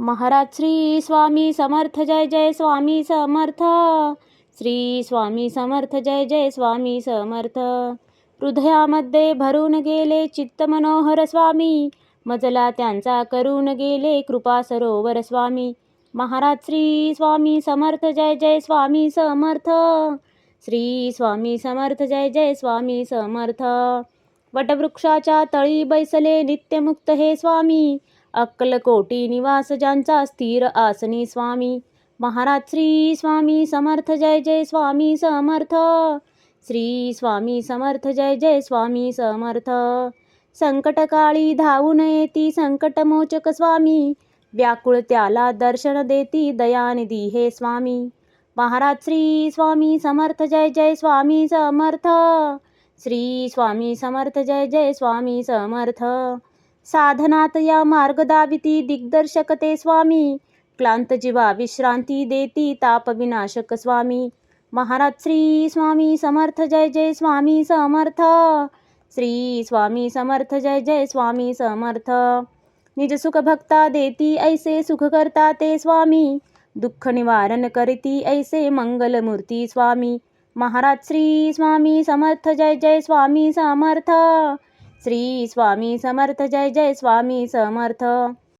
महाराज श्री स्वामी समर्थ, जय जय स्वामी समर्थ. श्री स्वामी समर्थ, जय जय स्वामी समर्थ. हृदयामध्ये भरून गेले चित्त मनोहर स्वामी, मजला त्यांचा करून गेले कृपा सरोवर स्वामी. महाराज श्री स्वामी समर्थ, जय जय स्वामी समर्थ. श्री स्वामी समर्थ, जय जय स्वामी समर्थ. वटवृक्षाच्या तळी बैसले नित्यमुक्त हे स्वामी, अक्कलकोटी निवास ज्यांचा स्थिर आसनी स्वामी. महाराज श्री स्वामी समर्थ, जय जय स्वामी समर्थ. श्री स्वामी समर्थ, जय जय स्वामी समर्थ. संकटकाळी धावून येती संकटमोचक स्वामी, व्याकुळ त्याला दर्शन देती दयानिधी हे स्वामी. महाराज श्री स्वामी समर्थ, जय जय स्वामी समर्थ. श्री स्वामी समर्थ, जय जय स्वामी समर्थ. साधनात या मार्ग दाविती दिग्दर्शक ते स्वामी, क्लांत जीवा विश्रांती देती ताप विनाशक स्वामी. महाराज श्री स्वामी समर्थ, जय जय स्वामी समर्थ. श्री स्वामी समर्थ, जय जय स्वामी समर्थ. निज सुख भक्ता देती ऐसे सुख करता ते स्वामी, दुःख निवारण करती ऐसे मंगलमूर्ती स्वामी. महाराज श्री स्वामी समर्थ, जय जय स्वामी समर्थ. श्री स्वामी समर्थ, जय जय स्वामी समर्थ.